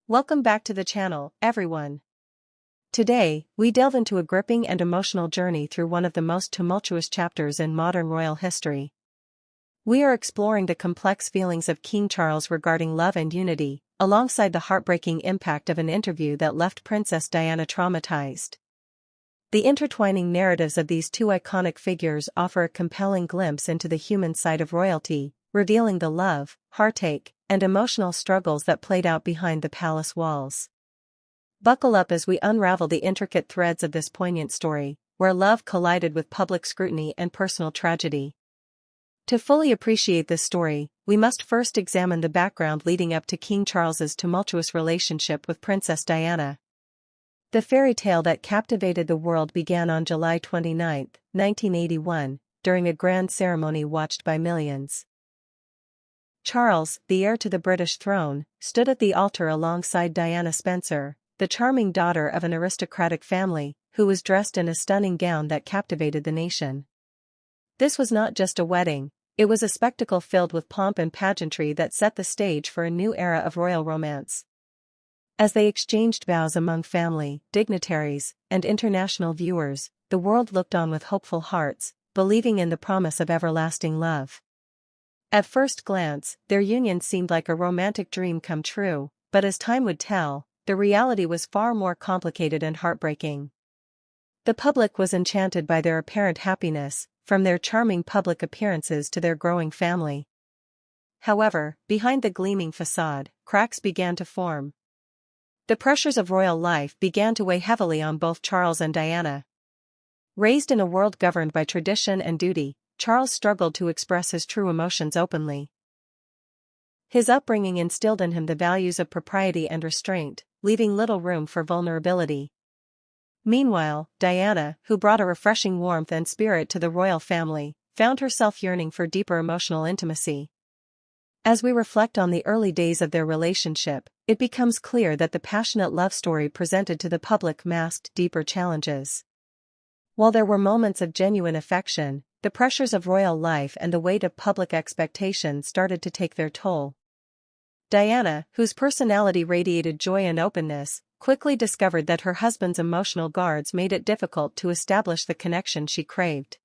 Welcome back to the channel, everyone. Today, we delve into a gripping and emotional journey through one of the most tumultuous chapters in modern royal history. We are exploring the complex feelings of King Charles regarding love and unity, alongside the heartbreaking impact of an interview that left Princess Diana traumatized. The intertwining narratives of these two iconic figures offer a compelling glimpse into the human side of royalty, revealing the love, heartache, and emotional struggles that played out behind the palace walls. Buckle up as we unravel the intricate threads of this poignant story, where love collided with public scrutiny and personal tragedy. To fully appreciate this story, we must first examine the background leading up to King Charles's tumultuous relationship with Princess Diana. The fairy tale that captivated the world began on July 29, 1981, during a grand ceremony watched by millions. Charles, the heir to the British throne, stood at the altar alongside Diana Spencer, the charming daughter of an aristocratic family, who was dressed in a stunning gown that captivated the nation. This was not just a wedding, it was a spectacle filled with pomp and pageantry that set the stage for a new era of royal romance. As they exchanged vows among family, dignitaries, and international viewers, the world looked on with hopeful hearts, believing in the promise of everlasting love. At first glance, their union seemed like a romantic dream come true, but as time would tell, the reality was far more complicated and heartbreaking. The public was enchanted by their apparent happiness, from their charming public appearances to their growing family. However, behind the gleaming facade, cracks began to form. The pressures of royal life began to weigh heavily on both Charles and Diana. Raised in a world governed by tradition and duty, Charles struggled to express his true emotions openly. His upbringing instilled in him the values of propriety and restraint, leaving little room for vulnerability. Meanwhile, Diana, who brought a refreshing warmth and spirit to the royal family, found herself yearning for deeper emotional intimacy. As we reflect on the early days of their relationship, it becomes clear that the passionate love story presented to the public masked deeper challenges. While there were moments of genuine affection, the pressures of royal life and the weight of public expectation started to take their toll. Diana, whose personality radiated joy and openness, quickly discovered that her husband's emotional guards made it difficult to establish the connection she craved.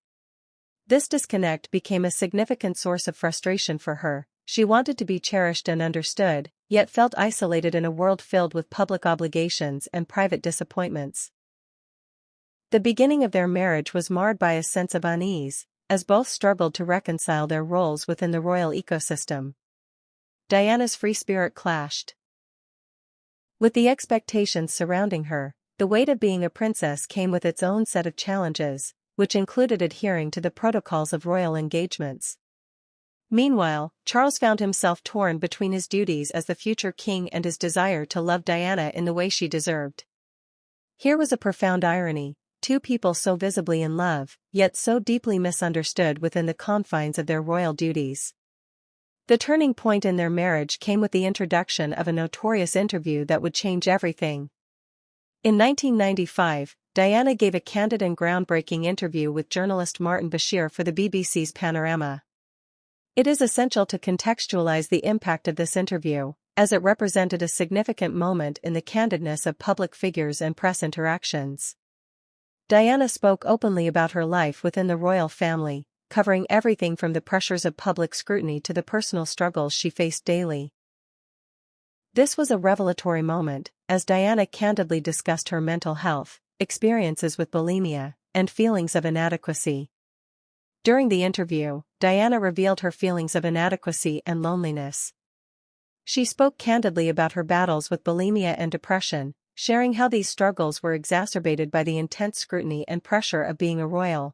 This disconnect became a significant source of frustration for her. She wanted to be cherished and understood, yet felt isolated in a world filled with public obligations and private disappointments. The beginning of their marriage was marred by a sense of unease, as both struggled to reconcile their roles within the royal ecosystem. Diana's free spirit clashed with the expectations surrounding her. The weight of being a princess came with its own set of challenges, which included adhering to the protocols of royal engagements. Meanwhile, Charles found himself torn between his duties as the future king and his desire to love Diana in the way she deserved. Here was a profound irony. Two people so visibly in love, yet so deeply misunderstood within the confines of their royal duties. The turning point in their marriage came with the introduction of a notorious interview that would change everything. In 1995, Diana gave a candid and groundbreaking interview with journalist Martin Bashir for the BBC's Panorama. It is essential to contextualize the impact of this interview, as it represented a significant moment in the candidness of public figures and press interactions. Diana spoke openly about her life within the royal family, covering everything from the pressures of public scrutiny to the personal struggles she faced daily. This was a revelatory moment, as Diana candidly discussed her mental health, experiences with bulimia, and feelings of inadequacy. During the interview, Diana revealed her feelings of inadequacy and loneliness. She spoke candidly about her battles with bulimia and depression, sharing how these struggles were exacerbated by the intense scrutiny and pressure of being a royal.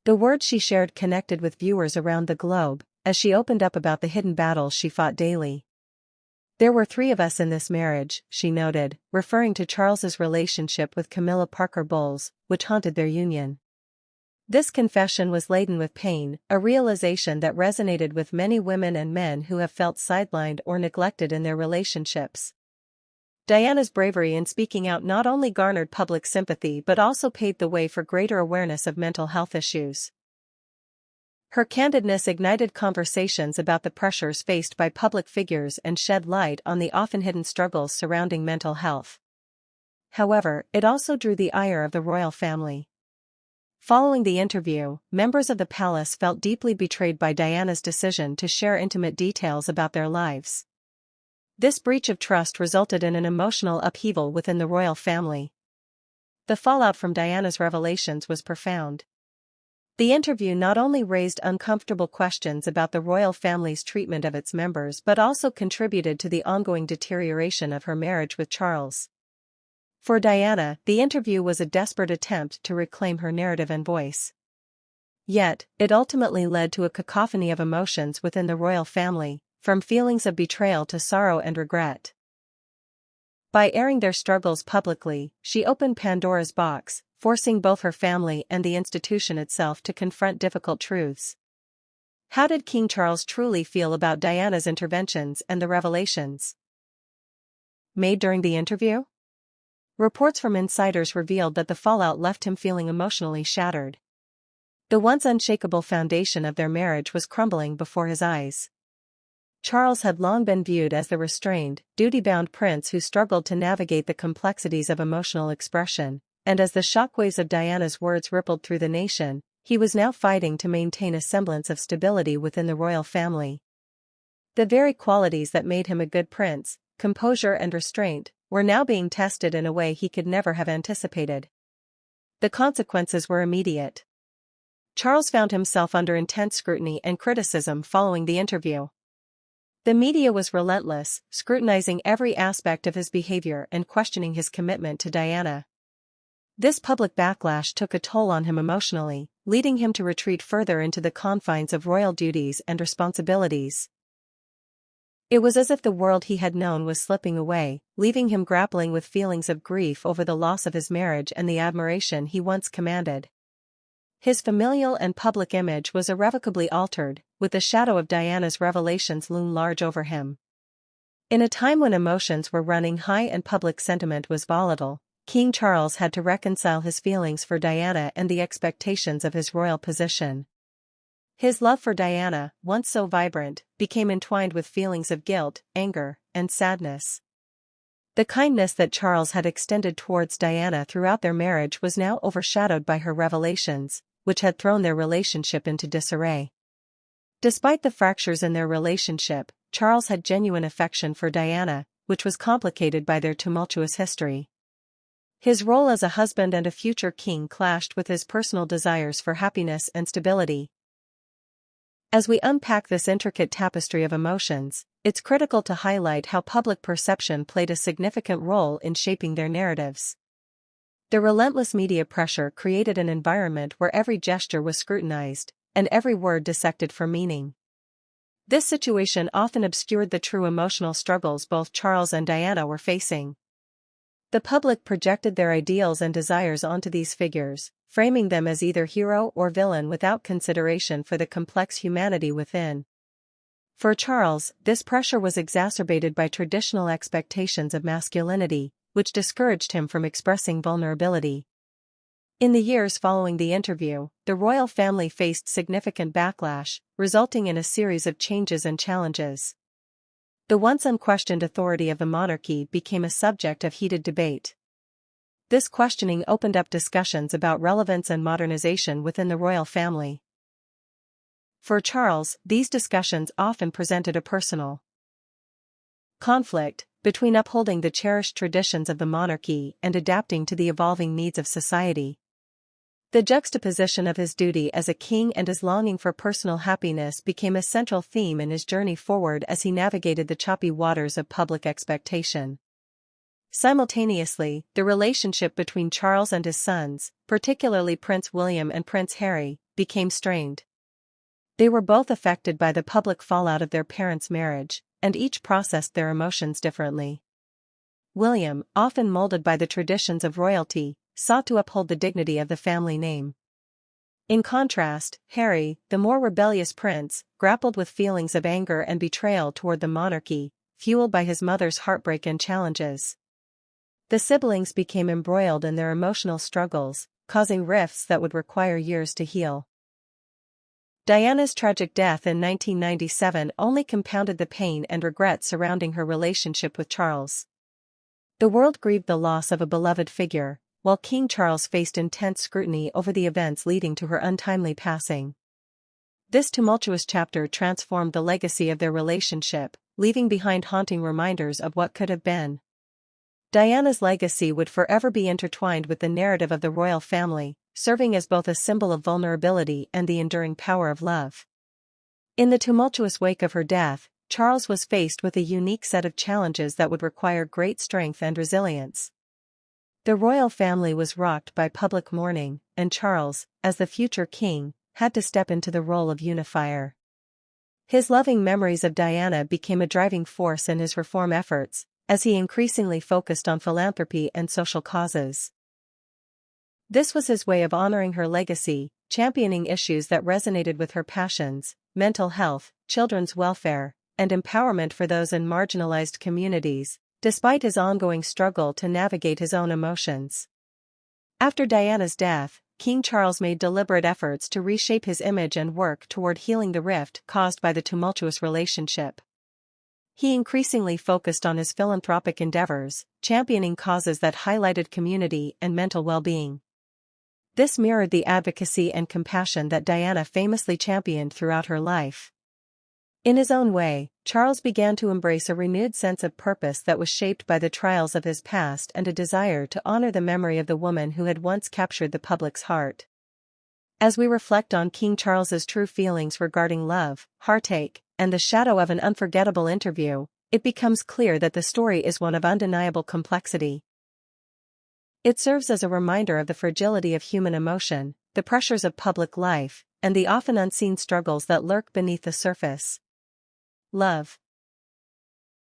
The words she shared connected with viewers around the globe, as she opened up about the hidden battles she fought daily. "There were three of us in this marriage," she noted, referring to Charles's relationship with Camilla Parker Bowles, which haunted their union. This confession was laden with pain, a realization that resonated with many women and men who have felt sidelined or neglected in their relationships. Diana's bravery in speaking out not only garnered public sympathy but also paved the way for greater awareness of mental health issues. Her candidness ignited conversations about the pressures faced by public figures and shed light on the often hidden struggles surrounding mental health. However, it also drew the ire of the royal family. Following the interview, members of the palace felt deeply betrayed by Diana's decision to share intimate details about their lives. This breach of trust resulted in an emotional upheaval within the royal family. The fallout from Diana's revelations was profound. The interview not only raised uncomfortable questions about the royal family's treatment of its members but also contributed to the ongoing deterioration of her marriage with Charles. For Diana, the interview was a desperate attempt to reclaim her narrative and voice. Yet, it ultimately led to a cacophony of emotions within the royal family, from feelings of betrayal to sorrow and regret. By airing their struggles publicly, she opened Pandora's box, forcing both her family and the institution itself to confront difficult truths. How did King Charles truly feel about Diana's interventions and the revelations made during the interview? Reports from insiders revealed that the fallout left him feeling emotionally shattered. The once unshakable foundation of their marriage was crumbling before his eyes. Charles had long been viewed as the restrained, duty-bound prince who struggled to navigate the complexities of emotional expression, and as the shockwaves of Diana's words rippled through the nation, he was now fighting to maintain a semblance of stability within the royal family. The very qualities that made him a good prince, composure and restraint, were now being tested in a way he could never have anticipated. The consequences were immediate. Charles found himself under intense scrutiny and criticism following the interview. The media was relentless, scrutinizing every aspect of his behavior and questioning his commitment to Diana. This public backlash took a toll on him emotionally, leading him to retreat further into the confines of royal duties and responsibilities. It was as if the world he had known was slipping away, leaving him grappling with feelings of grief over the loss of his marriage and the admiration he once commanded. His familial and public image was irrevocably altered, with the shadow of Diana's revelations looming large over him. In a time when emotions were running high and public sentiment was volatile, King Charles had to reconcile his feelings for Diana and the expectations of his royal position. His love for Diana, once so vibrant, became entwined with feelings of guilt, anger, and sadness. The kindness that Charles had extended towards Diana throughout their marriage was now overshadowed by her revelations, which had thrown their relationship into disarray. Despite the fractures in their relationship, Charles had genuine affection for Diana, which was complicated by their tumultuous history. His role as a husband and a future king clashed with his personal desires for happiness and stability. As we unpack this intricate tapestry of emotions, it's critical to highlight how public perception played a significant role in shaping their narratives. The relentless media pressure created an environment where every gesture was scrutinized, and every word dissected for meaning. This situation often obscured the true emotional struggles both Charles and Diana were facing. The public projected their ideals and desires onto these figures, framing them as either hero or villain without consideration for the complex humanity within. For Charles, this pressure was exacerbated by traditional expectations of masculinity, which discouraged him from expressing vulnerability. In the years following the interview, the royal family faced significant backlash, resulting in a series of changes and challenges. The once unquestioned authority of the monarchy became a subject of heated debate. This questioning opened up discussions about relevance and modernization within the royal family. For Charles, these discussions often presented a personal conflict between upholding the cherished traditions of the monarchy and adapting to the evolving needs of society. The juxtaposition of his duty as a king and his longing for personal happiness became a central theme in his journey forward as he navigated the choppy waters of public expectation. Simultaneously, the relationship between Charles and his sons, particularly Prince William and Prince Harry, became strained. They were both affected by the public fallout of their parents' marriage, and each processed their emotions differently. William, often molded by the traditions of royalty, sought to uphold the dignity of the family name. In contrast, Harry, the more rebellious prince, grappled with feelings of anger and betrayal toward the monarchy, fueled by his mother's heartbreak and challenges. The siblings became embroiled in their emotional struggles, causing rifts that would require years to heal. Diana's tragic death in 1997 only compounded the pain and regret surrounding her relationship with Charles. The world grieved the loss of a beloved figure, while King Charles faced intense scrutiny over the events leading to her untimely passing. This tumultuous chapter transformed the legacy of their relationship, leaving behind haunting reminders of what could have been. Diana's legacy would forever be intertwined with the narrative of the royal family, serving as both a symbol of vulnerability and the enduring power of love. In the tumultuous wake of her death, Charles was faced with a unique set of challenges that would require great strength and resilience. The royal family was rocked by public mourning, and Charles, as the future king, had to step into the role of unifier. His loving memories of Diana became a driving force in his reform efforts, as he increasingly focused on philanthropy and social causes. This was his way of honoring her legacy, championing issues that resonated with her passions: mental health, children's welfare, and empowerment for those in marginalized communities, despite his ongoing struggle to navigate his own emotions. After Diana's death, King Charles made deliberate efforts to reshape his image and work toward healing the rift caused by the tumultuous relationship. He increasingly focused on his philanthropic endeavors, championing causes that highlighted community and mental well-being. This mirrored the advocacy and compassion that Diana famously championed throughout her life. In his own way, Charles began to embrace a renewed sense of purpose that was shaped by the trials of his past and a desire to honor the memory of the woman who had once captured the public's heart. As we reflect on King Charles's true feelings regarding love, heartache, and the shadow of an unforgettable interview, it becomes clear that the story is one of undeniable complexity. It serves as a reminder of the fragility of human emotion, the pressures of public life, and the often unseen struggles that lurk beneath the surface. Love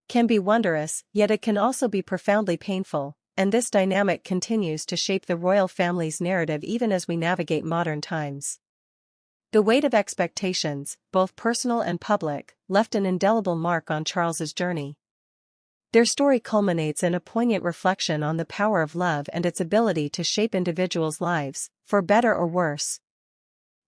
can be wondrous, yet it can also be profoundly painful, and this dynamic continues to shape the royal family's narrative even as we navigate modern times. The weight of expectations, both personal and public, left an indelible mark on Charles's journey. Their story culminates in a poignant reflection on the power of love and its ability to shape individuals' lives, for better or worse.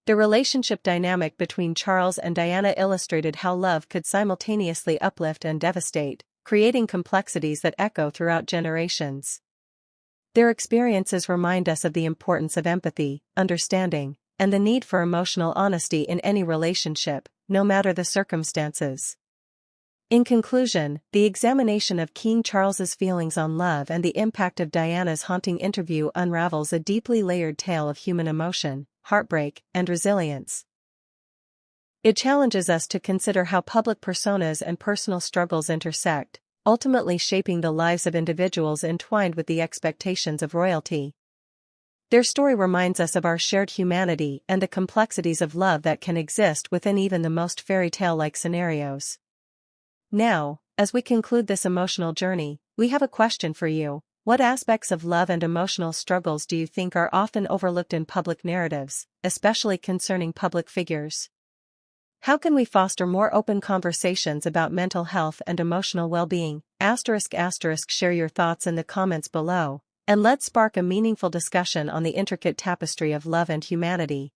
The relationship dynamic between Charles and Diana illustrated how love could simultaneously uplift and devastate, creating complexities that echo throughout generations. Their experiences remind us of the importance of empathy, understanding, and the need for emotional honesty in any relationship, no matter the circumstances. In conclusion, the examination of King Charles's feelings on love and the impact of Diana's haunting interview unravels a deeply layered tale of human emotion, heartbreak, and resilience. It challenges us to consider how public personas and personal struggles intersect, ultimately shaping the lives of individuals entwined with the expectations of royalty. Their story reminds us of our shared humanity and the complexities of love that can exist within even the most fairy tale-like scenarios. Now, as we conclude this emotional journey, we have a question for you. What aspects of love and emotional struggles do you think are often overlooked in public narratives, especially concerning public figures? How can we foster more open conversations about mental health and emotional well-being? Share your thoughts in the comments below, and let's spark a meaningful discussion on the intricate tapestry of love and humanity.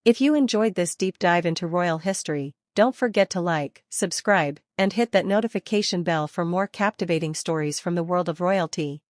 If you enjoyed this deep dive into royal history, don't forget to like, subscribe, and hit that notification bell for more captivating stories from the world of royalty.